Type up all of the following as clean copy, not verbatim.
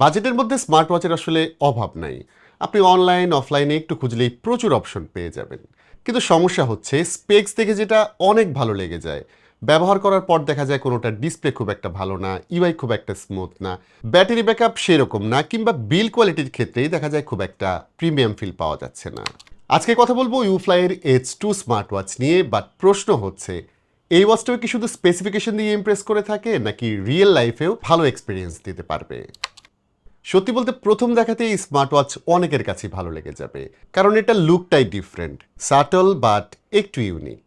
বাজেটের মধ্যে স্মার্ট ওয়াচের আসলে অভাব নাই। আপনি অনলাইন অফলাইনে একটু খুঁজলেই প্রচুর অপশন পেয়ে যাবেন। কিন্তু সমস্যা হচ্ছে স্পেক্স দেখে যেটা অনেক ভালো লেগে যায়, ব্যবহার করার পর দেখা যায় কোনোটার ডিসপ্লে খুব একটা ভালো না, ইউআই খুব একটা স্মুথ না, ব্যাটারি ব্যাকআপ সেরকম না, কিংবা বিল কোয়ালিটির ক্ষেত্রেই দেখা যায় খুব একটা প্রিমিয়াম ফিল পাওয়া যাচ্ছে না। আজকে কথা বলবো ইউফ্লাইয়ের H2 স্মার্ট ওয়াচ নিয়ে, বাট প্রশ্ন হচ্ছে এই ওয়াচটাও কি শুধু স্পেসিফিকেশন দিয়ে ইমপ্রেস করে থাকে নাকি রিয়েল লাইফেও ভালো এক্সপিরিয়েন্স দিতে পারবে। সত্যি বলতে প্রথম দেখাতেই এই স্মার্ট ওয়াচ অনেকের কাছে ভালো লেগে যাবে, কারণ এটা লুকটাই ডিফারেন্ট, সাটল বাট একটু ইউনিক।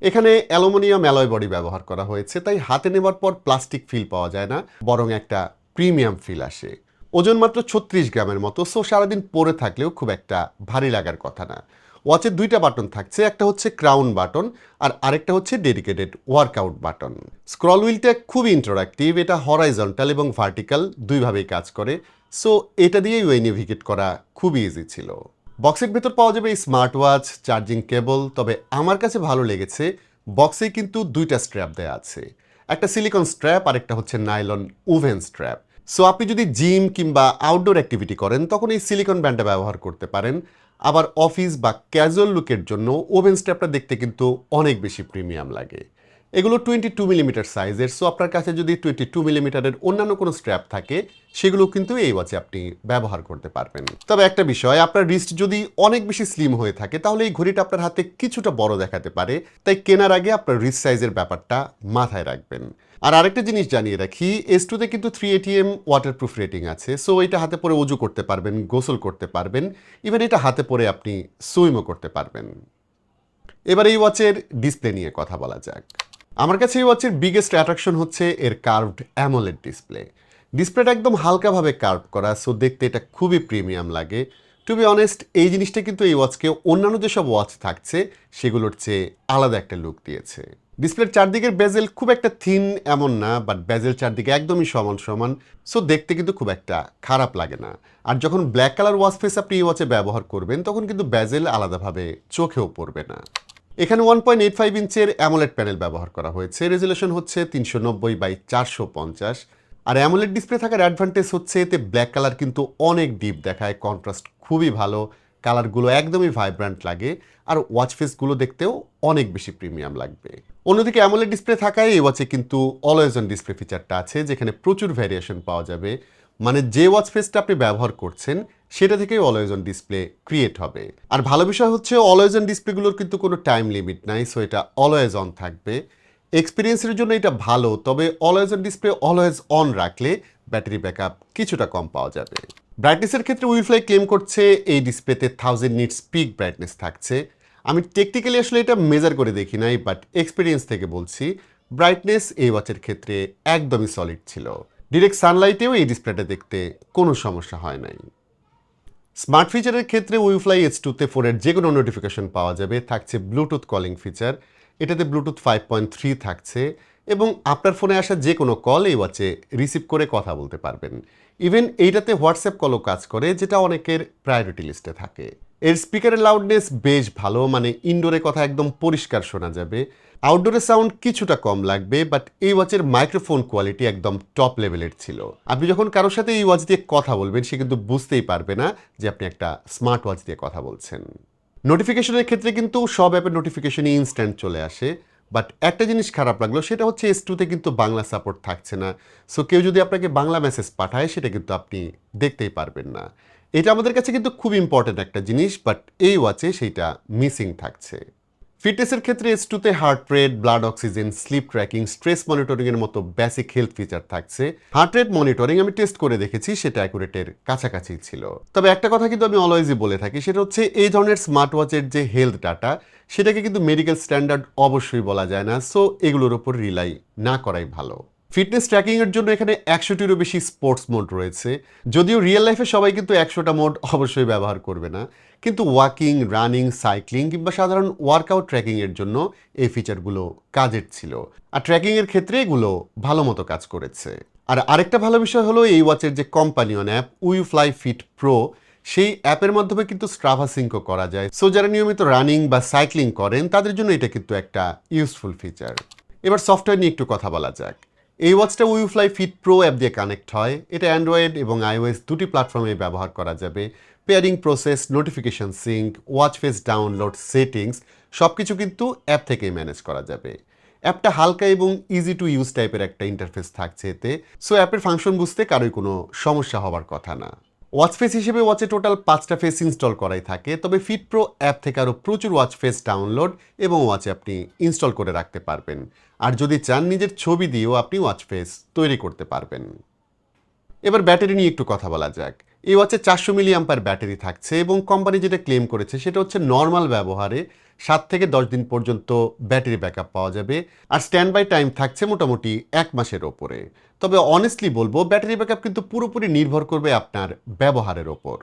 এখানে অ্যালুমিনিয়াম অ্যালয় বডি ব্যবহার করা হয়েছে, তাই হাতে নেওয়ার পর প্লাস্টিক ফিল পাওয়া যায় না, বরং একটা প্রিমিয়াম ফিল আসে। ওজন মাত্র 36 গ্রামের মতো, সো সারাদিন পরে থাকলেও খুব একটা ভারী লাগার কথা না। ওয়াচের দুইটা বাটন থাকছে, একটা হচ্ছে ক্রাউন বাটন আর আরেকটা হচ্ছে ডেডিকেটেড ওয়ার্কআউট বাটন। স্ক্রল হুইলটা খুবই ইন্টারঅ্যাক্টিভ, এটা হরাইজন্টাল এবং ভার্টিক্যাল দুইভাবেই কাজ করে, সো এটা দিয়েই ওই নেভিগেট করা খুবই ইজি ছিল। বক্সের ভেতর পাওয়া যাবে এই স্মার্ট ওয়াচ, চার্জিং কেবল, তবে আমার কাছে ভালো লেগেছে বক্সে কিন্তু দুইটা স্ট্র্যাপ দেওয়া আছে, একটা সিলিকন স্ট্র্যাপ আর একটা হচ্ছে নাইলন ওভেন স্ট্র্যাপ। সো আপনি যদি জিম কিংবা আউটডোর অ্যাক্টিভিটি করেন তখন এই সিলিকন ব্যান্ডটা ব্যবহার করতে পারেন। আবার অফিস বা ক্যাজুয়াল লুকের জন্য ওভেন স্ট্র্যাপটা দেখতে কিন্তু অনেক বেশি প্রিমিয়াম লাগে। এগুলো 22 মিলিমিটার সাইজের, সো আপনার কাছে যদি 22 মিলিমিটারের অন্যান্য কোনো স্ট্র্যাপ থাকে সেগুলো কিন্তু এই ওয়াচে আপনি ব্যবহার করতে পারবেন। তবে একটা বিষয়, আপনার রিস্ট যদি অনেক বেশি স্লিম হয়ে থাকে তাহলে এই ঘড়িটা আপনার হাতে কিছুটা বড় দেখাতে পারে, তাই কেনার আগে আপনার রিস্ট সাইজের ব্যাপারটা মাথায় রাখবেন। আর আরেকটা জিনিস জানিয়ে রাখি, S2 তে কিন্তু 3ATM ওয়াটারপ্রুফ রেটিং আছে, সো এটা হাতে পরে উজু করতে পারবেন, গোসল করতে পারবেন, ইভেন এটা হাতে পরে আপনি সুইমও করতে পারবেন। এবার এই ওয়াচের ডিসপ্লে নিয়ে কথা বলা যাক। আমার কাছে এই ওয়াচের বিগেস্ট অ্যাট্রাকশন হচ্ছে এর কার্ভড অ্যামোলেড ডিসপ্লে। ডিসপ্লেটা একদম হালকাভাবে কার্ভ করা, সো দেখতে এটা খুবই প্রিমিয়াম লাগে। টু বি অনেস্ট, এই জিনিসটা কিন্তু এই ওয়াচকে অন্যান্য যেসব ওয়াচ থাকছে সেগুলোর চেয়ে আলাদা একটা লুক দিয়েছে। ডিসপ্লের চারদিকের বেজেল খুব একটা থিন এমন না, বাট বেজেল চারদিকে একদমই সমান সমান, সো দেখতে কিন্তু খুব একটা খারাপ লাগে না। আর যখন ব্ল্যাক কালার ওয়াচ ফেস আপনি এই ওয়াচে ব্যবহার করবেন তখন কিন্তু বেজেল আলাদাভাবে চোখেও পড়বে না। এখানে 1.85 ইঞ্চের অ্যামোলেড প্যানেল ব্যবহার করা হয়েছে, রেজুলেশন হচ্ছে 390/450। আর অ্যামোলেড ডিসপ্লে থাকার অ্যাডভান্টেজ হচ্ছে এতে ব্ল্যাক কালার কিন্তু অনেক ডিপ দেখায়, কন্ট্রাস্ট খুবই ভালো, কালারগুলো একদমই ভাইব্রান্ট লাগে, আর ওয়াচ ফেসগুলো দেখতেও অনেক বেশি প্রিমিয়াম লাগবে। অন্যদিকে অ্যামোলেড ডিসপ্লে থাকায় এই ওয়াচে কিন্তু অলওয়েজ অন ডিসপ্লে ফিচারটা আছে, যেখানে প্রচুর ভ্যারিয়েশন পাওয়া যাবে, মানে যে ওয়াচ ফেসটা আপনি ব্যবহার করছেন সেটা থেকেই অলওয়েজ অন ডিসপ্লে ক্রিয়েট হবে। আর ভালো বিষয় হচ্ছে অলওয়েজ অন ডিসপ্লেগুলোর কিন্তু কোনো টাইম লিমিট নাই, সো এটা অলওয়েজ অন থাকবে। এক্সপিরিয়েন্সের জন্য এটা ভালো, তবে always on display always on রাখলে ব্যাটারি ব্যাকআপ কিছুটা কম পাওয়া যাবে। ব্রাইটনেসের ক্ষেত্রে উইফ্লাই ক্লেম করছে এই ডিসপ্লেতে 1000 নিটস পিক ব্রাইটনেস থাকছে। আমি টেকনিক্যালি আসলে এটা মেজার করে দেখি নাই, বাট এক্সপিরিয়েন্স থেকে বলছি ব্রাইটনেস এই ওয়াচের ক্ষেত্রে একদমই সলিড ছিল। ডিরেক্ট সানলাইটেও এই ডিসপ্লেটা দেখতে কোনো সমস্যা হয় নাই। স্মার্ট ফিচারের ক্ষেত্রে উইফ্লাই H2 তে ফোনের যে কোনো নোটিফিকেশন পাওয়া যাবে, থাকছে ব্লুটুথ কলিং ফিচার, এটাতে ব্লুটুথ 5.3 থাকছে, এবং আপনার ফোনে আসা যে কোনো কল এই ওয়াচে রিসিভ করে কথা বলতে পারবেন। ইভেন এইটাতে হোয়াটসঅ্যাপ কলও কাজ করে, যেটা অনেকের প্রায়োরিটি লিস্টে থাকে। এর স্পিকারের লাউডনেস বেশ ভালো, মানে ইনডোরে কথা একদম পরিষ্কার শোনা যাবে। আউটডোরে সাউন্ড কিছুটা কম লাগবে, বাট এই ওয়াচের মাইক্রোফোন কোয়ালিটি একদম টপ লেভেলের ছিল। আপনি যখন কারোর সাথে এই ওয়াচ দিয়ে কথা বলবেন সে কিন্তু বুঝতেই পারবে না যে আপনি একটা স্মার্ট ওয়াচ দিয়ে কথা বলছেন। নোটিফিকেশনের ক্ষেত্রে কিন্তু সব অ্যাপের নোটিফিকেশনই ইনস্ট্যান্ট চলে আসে, বাট একটা জিনিস খারাপ লাগলো, সেটা হচ্ছে S2 তে কিন্তু বাংলা সাপোর্ট থাকছে না, সো কেউ যদি আপনাকে বাংলা মেসেজ পাঠায় সেটা কিন্তু আপনি দেখতেই পারবেন না। এটা আমাদের কাছে কিন্তু খুব ইম্পর্ট্যান্ট একটা জিনিস, বাট এই ওয়াচে সেইটা মিসিং থাকছে। ফিটনেসের ক্ষেত্রে S2 তে heart rate, blood oxygen, sleep tracking, stress মনিটরিংয়ের মতো বেসিক হেলথ ফিচার থাকছে। হার্ট রেট মনিটরিং আমি টেস্ট করে দেখেছি, সেটা অ্যাকুরেটের কাছাকাছি ছিল। তবে একটা কথা কিন্তু আমি অলওয়েজই বলে থাকি, সেটা হচ্ছে এই ধরনের স্মার্ট ওয়াচের যে হেলথ ডাটা সেটাকে কিন্তু মেডিকেল স্ট্যান্ডার্ড অবশ্যই বলা যায় না, সো এগুলোর উপর রিলাই না করাই ভালো। ফিটনেস ট্র্যাকিংয়ের জন্য এখানে 100টিরও বেশি স্পোর্টস মোড রয়েছে, যদিও রিয়েল লাইফে সবাই কিন্তু 100টা মোড অবশ্যই ব্যবহার করবে না, কিন্তু ওয়াকিং, রানিং, সাইক্লিং কিংবা সাধারণ ওয়ার্কআউট ট্র্যাকিংয়ের জন্য এই ফিচারগুলো কাজের ছিল, আর ট্র্যাকিংয়ের ক্ষেত্রে এগুলো ভালো মতো কাজ করেছে। আর আরেকটা ভালো বিষয় হলো এই ওয়াচের যে কোম্পানিয়ন অ্যাপ উইফ্লাই ফিট প্রো, সেই অ্যাপের মাধ্যমে কিন্তু স্ট্রাভা সিঙ্কও করা যায়, সো যারা নিয়মিত রানিং বা সাইক্লিং করেন তাদের জন্য এটা কিন্তু একটা ইউজফুল ফিচার। এবার সফটওয়্যার নিয়ে একটু কথা বলা যাক। এই ওয়াচটা উইফ্লাই ফিট প্রো অ্যাপ দিয়ে কানেক্ট হয়। এটা অ্যান্ড্রয়েড এবং আইওএস দুটি প্ল্যাটফর্মে ব্যবহার করা যাবে। Pairing process, notification sync, watch face download, settings সব কিছু কিন্তু অ্যাপ থেকেই ম্যানেজ করা যাবে। অ্যাপটা হালকা এবং ইজি টু ইউজ টাইপের একটা ইন্টারফেস থাকছে এতে, সো অ্যাপের ফাংশন বুঝতে কারোই কোনো সমস্যা হওয়ার কথা না। ওয়াচ ফেস হিসেবে ওয়াচে টোটাল 5টা ফেস ইনস্টল করাই থাকে, তবে ফিট প্রো অ্যাপ থেকে আরও প্রচুর ওয়াচ ফেস ডাউনলোড এবং ওয়াচে আপনি ইনস্টল করে রাখতে পারবেন। আর যদি চান নিজের ছবি দিয়েও আপনি ওয়াচ ফেস তৈরি করতে পারবেন। এবার ব্যাটারি নিয়ে একটু কথা বলা যাক। এই ওয়াচে 400 মিলি অ্যাম্পার ব্যাটারি থাকছে এবং কোম্পানি যেটা ক্লেম করেছে সেটা হচ্ছে নর্মাল ব্যবহারে 7 থেকে 10 দিন পর্যন্ত ব্যাটারি ব্যাকআপ পাওয়া যাবে। আর স্ট্যান্ড বাই টাইম থাকছে মোটামুটি 1 মাসের ওপরে। তবে অনেস্টলি বলবো ব্যাটারি ব্যাকআপ কিন্তু পুরোপুরি নির্ভর করবে আপনার ব্যবহারের ওপর।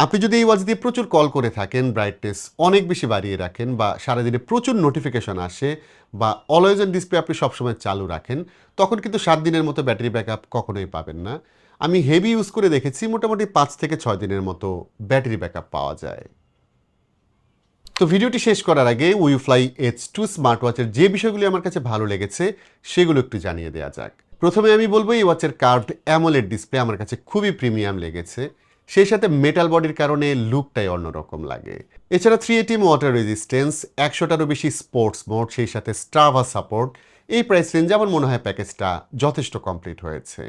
আপনি যদি এই ওয়াচ দিয়ে প্রচুর কল করে থাকেন, ব্রাইটনেস অনেক বেশি বাড়িয়ে রাখেন, বা সারাদিনে প্রচুর নোটিফিকেশন আসে, বা অলওয়েজ অন ডিসপ্লে আপনি সবসময় চালু রাখেন, তখন কিন্তু 7 দিনের মতো ব্যাটারি ব্যাকআপ কখনোই পাবেন না। আমি হেভি ইউজ করে দেখেছি মোটামুটি 5 থেকে 6 দিনের মতো ব্যাটারি ব্যাকআপ পাওয়া যায়। তো ভিডিওটি শেষ করার আগে উইফ্লাই H2 স্মার্ট ওয়াচের যে বিষয়গুলি আমার কাছে ভালো লেগেছে সেগুলো একটু জানিয়ে দেওয়া যাক। প্রথমে আমি বলবো এই ওয়াচের কার্ভড অ্যামোলেড ডিসপ্লে আমার কাছে খুবই প্রিমিয়াম লেগেছে। সেই সাথে মেটাল বডির কারণে লুকটাই অন্যরকম লাগে। এছাড়া 3 ওয়াটার রেজিস্ট্যান্স, 100টারও বেশি স্পোর্টস মোড, সেই সাথে স্ট্রাভা সাপোর্ট, এই প্রাইস রেঞ্জে আমার মনে হয় প্যাকেজটা যথেষ্ট কমপ্লিট হয়েছে।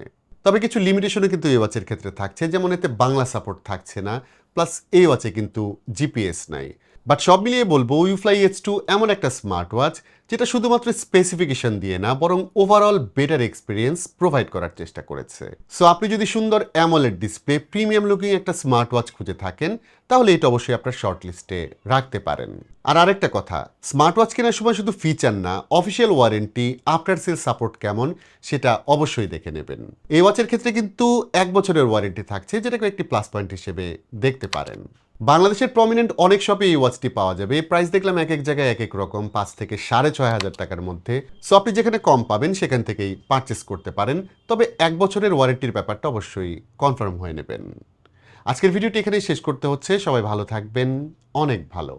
তবে কিছু লিমিটেশনও কিন্তু এই ওয়াচের ক্ষেত্রে থাকছে, যেমন এতে বাংলা সাপোর্ট থাকছে না, প্লাস এই ওয়াচে কিন্তু জিপিএস নাই। বাট সব মিলিয়ে বলবো উইফ্লাই H2 এমন একটা স্মার্ট ওয়াচ যেটা শুধুমাত্র স্পেসিফিকেশন দিয়ে না, বরং ওভারঅল বেটার এক্সপিরিয়েন্স প্রোভাইড করার চেষ্টা করেছে। সো আপনি যদি সুন্দর অ্যামোলেড ডিসপ্লে, প্রিমিয়াম লুকিং একটা স্মার্ট ওয়াচ খুঁজে থাকেন, তাহলে এটা অবশ্যই আপনার শর্ট লিস্টে রাখতে পারেন। আর আরেকটা কথা, স্মার্ট ওয়াচ কেনার সময় শুধু ফিচার না, official warranty, after sale support কেমন সেটা অবশ্যই দেখে নেবেন। এই ওয়াচের ক্ষেত্রে কিন্তু 1 বছরের ওয়ারেন্টি থাকছে, যেটাকে একটি প্লাস পয়েন্ট হিসেবে দেখতে পারেন। বাংলাদেশের প্রমিনেন্ট অনেক শপে এই ওয়াচটি পাওয়া যাবে। প্রাইস দেখলাম এক এক জায়গায় এক এক রকম, 5 থেকে 6,500 টাকার মধ্যে। সো আপনি যেখানে কম পাবেন সেখান থেকেই পারচেস করতে পারেন, তবে 1 বছরের ওয়ারেন্টির ব্যাপারটা অবশ্যই কনফার্ম হয়ে নেবেন। আজকের ভিডিওটি এখানেই শেষ করতে হচ্ছে। সবাই ভালো থাকবেন, অনেক ভালো।